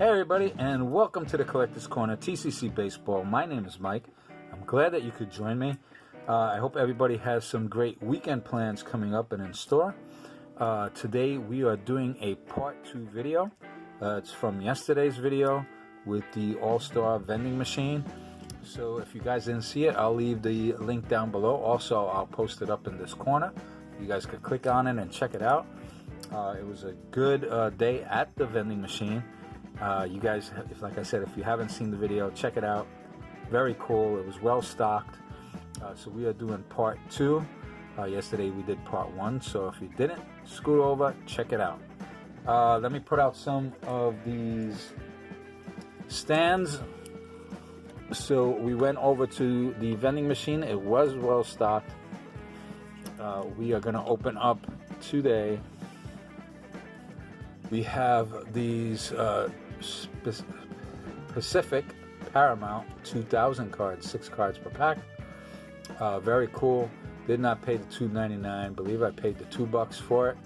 Hey everybody, and welcome to the Collectors Corner, TCC Baseball. My name is Mike. I'm glad that you could join me. I hope everybody has some great weekend plans coming up and in store. Today we are doing a part 2 video. It's from yesterday's video with the AllStar vending machine. So if you guys didn't see it, I'll leave the link down below. Also, I'll post it up in this corner. You guys could click on it and check it out. It was a good day at the vending machine. You guys, like I said, if you haven't seen the video, check it out. Very cool. It was well stocked. So we are doing part 2. Yesterday we did part 1. So if you didn't, scoot over, check it out. Let me put out some of these stands. So we went over to the vending machine. It was well stocked. We are going to open up today. We have these Pacific Paramount 2000 cards, 6 cards per pack. Very cool. Did not pay the $2.99. Believe I paid the $2 for it.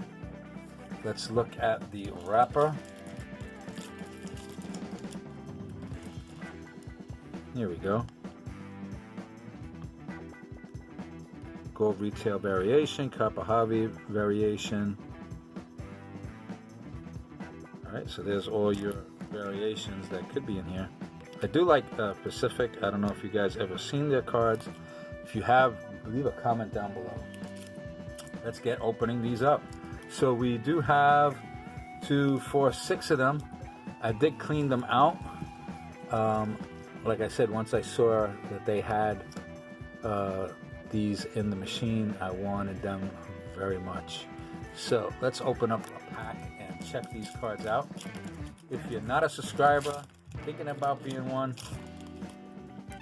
Let's look at the wrapper. Here we go. Gold retail variation, copper hobby variation. Alright, so there's all your variations that could be in here. I do like Pacific. I don't know if you guys ever seen their cards. If you have, leave a comment down below. Let's get opening these up. So we do have 2, 4, 6 of them. I did clean them out. Like I said, once I saw that they had these in the machine, I wanted them very much. So let's open up a pack and check these cards out. If you're not a subscriber, thinking about being one,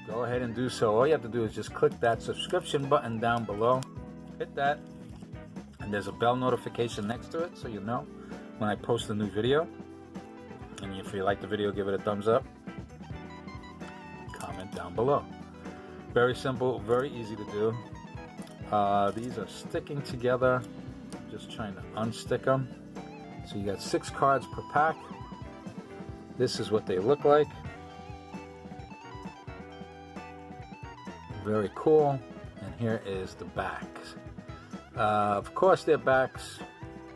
go ahead and do so. All you have to do is just click that subscription button down below. Hit that, and there's a bell notification next to it so you know when I post a new video. And if you like the video, give it a thumbs up. Comment down below. Very simple, very easy to do. These are sticking together. Just trying to unstick them. So you got 6 cards per pack. This is what they look like. Very cool. And here is the backs. Of course, their backs,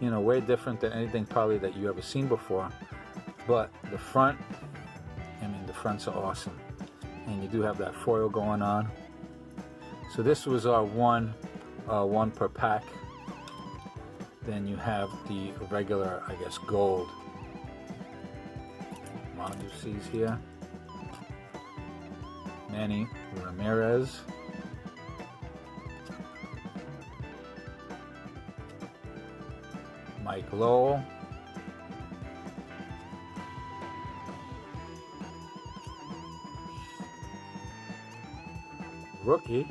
you know, way different than anything probably that you ever seen before. But the front, I mean, the fronts are awesome. And you do have that foil going on. So this was our one per pack. Then you have the regular, I guess, gold Monduces here. Manny Ramirez. Mike Lowell. Rookie.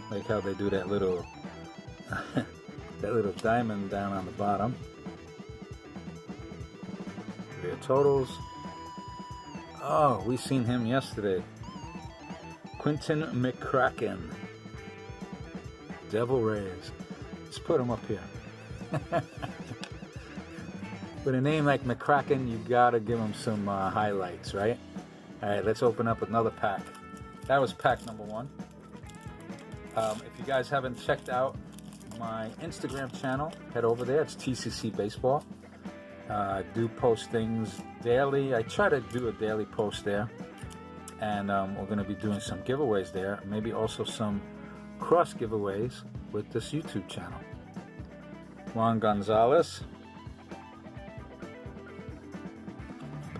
Like how they do that little that little diamond down on the bottom. Their totals. Oh, we seen him yesterday. Quentin McCracken. Devil Rays. Let's put him up here. With a name like McCracken, you gotta give him some highlights, right? Alright, let's open up another pack. That was pack number 1. If you guys haven't checked out my Instagram channel, head over there. It's TccBaseball. I do post things daily. I try to do a daily post there. And we're going to be doing some giveaways there. Maybe also some cross giveaways with this YouTube channel. Juan Gonzalez.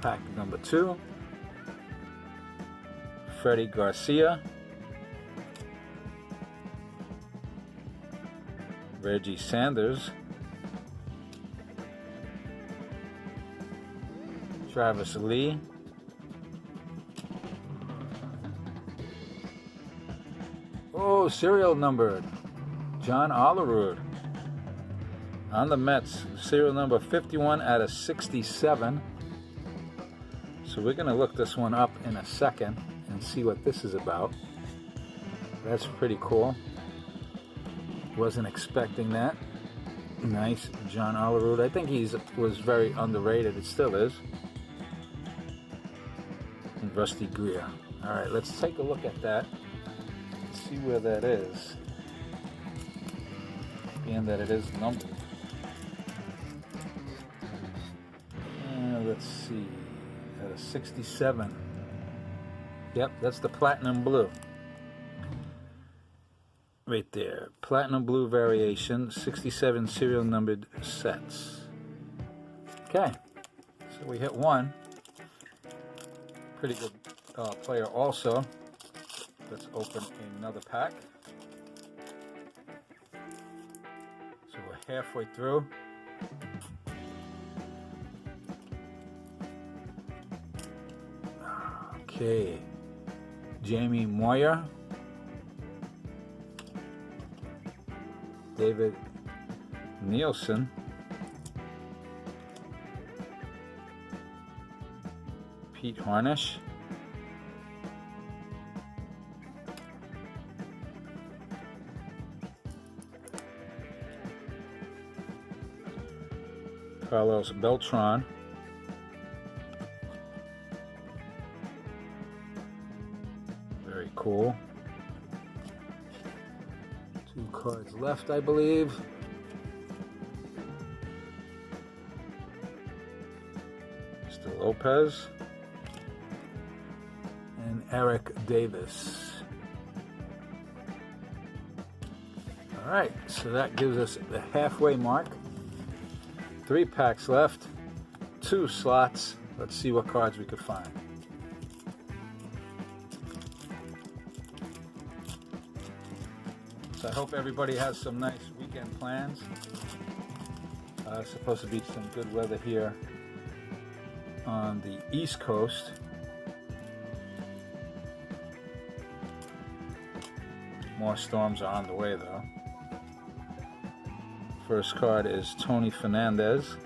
Pack number 2. Freddie Garcia. Reggie Sanders. Travis Lee. Oh, serial numbered. John Olerud. On the Mets, serial number 51 out of 67. So we're going to look this one up in a second and see what this is about. That's pretty cool. Wasn't expecting that. Nice, John Olerud. I think he was very underrated. It still is. and Rusty Greer. All right, let's take a look at that. See where that is. Being that it is numbered. Let's see. 67. Yep, that's the platinum blue. Right there. Platinum blue variation, 67 serial numbered sets. Okay, so we hit one. Pretty good player also. Let's open another pack. So we're halfway through. Okay, Jamie Moyer, David Nielsen, Pete Harnish, Carlos Beltran, very cool. 2 cards left, I believe. Mr. Lopez and Eric Davis. All right, so that gives us the halfway mark. 3 packs left, 2 slots. Let's see what cards we could find. So I hope everybody has some nice weekend plans. It's supposed to be some good weather here on the East Coast. More storms are on the way though. First card is Tony Fernandez.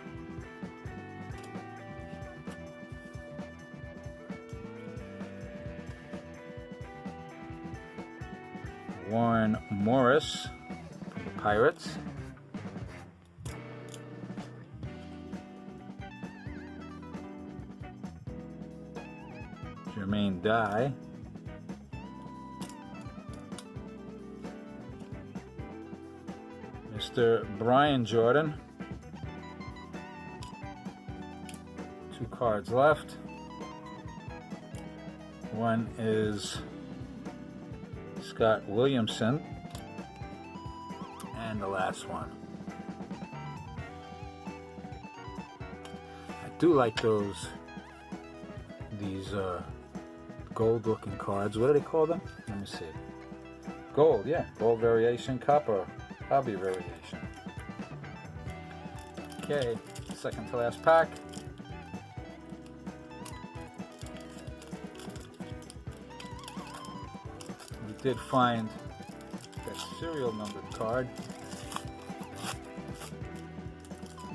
Warren Morris from the Pirates. Jermaine Dye. Mr. Brian Jordan. 2 cards left. One is Scott Williamson. And the last one. I do like these gold looking cards. What do they call them? Let me see. Gold, yeah. Gold variation, copper. Hobby variation. Okay, second to last pack. We did find that serial numbered card.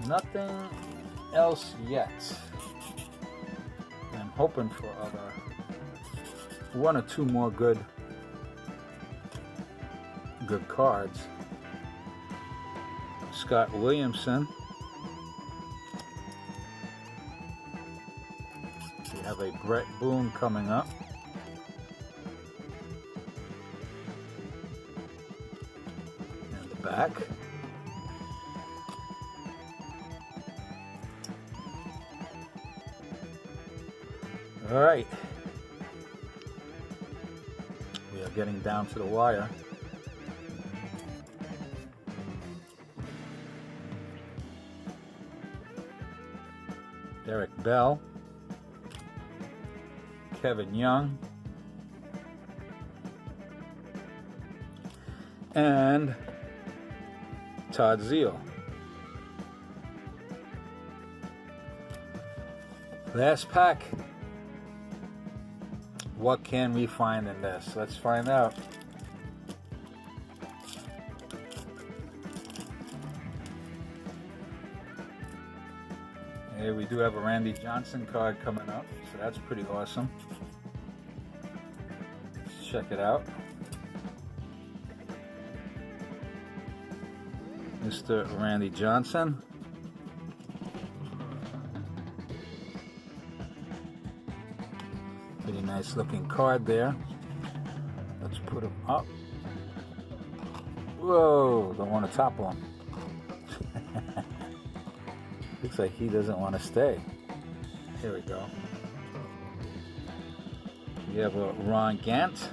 Nothing else yet. I'm hoping for other 1 or 2 more good cards. Scott Williamson. We have a Brett Boone coming up. And the back. All right. We are getting down to the wire. Derek Bell, Kevin Young, and Todd Zeal. Last pack. What can we find in this? Let's find out. Here we do have a Randy Johnson card coming up, so that's pretty awesome. Let's check it out. Mr. Randy Johnson. Pretty nice looking card there. Let's put him up. Whoa, don't want to topple him. Looks like he doesn't want to stay. Here we go. We have a Ron Gant.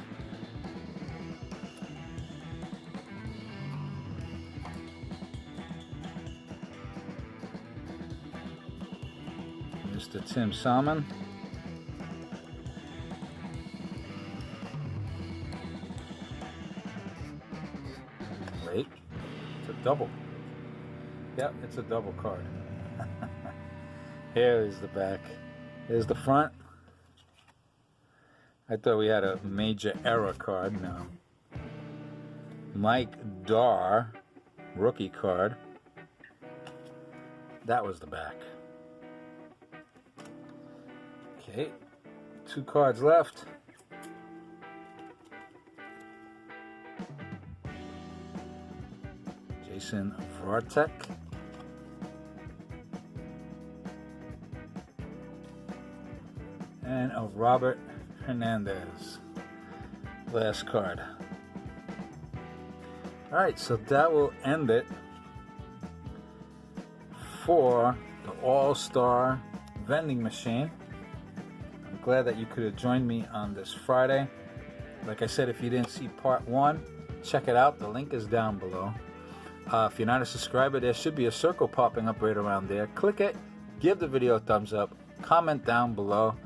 Mr. Tim Salmon. Wait, it's a double. Yep, it's a double card. Here is the back. Here's the front. I thought we had a major error card. No. Mike Darr, rookie card. That was the back. Okay, 2 cards left. Jason Vartek. And a Robert Hernandez. Last card. Alright, so that will end it for the AllStar vending machine. I'm glad that you could have joined me on this Friday. Like I said, if you didn't see part 1, check it out. The link is down below. If you're not a subscriber, there should be a circle popping up right around there. Click it, give the video a thumbs up, comment down below.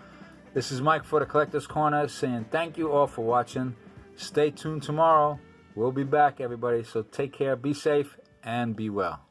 This is Mike for the Collectors Corner saying thank you all for watching. Stay tuned tomorrow. We'll be back, everybody. So take care, be safe, and be well.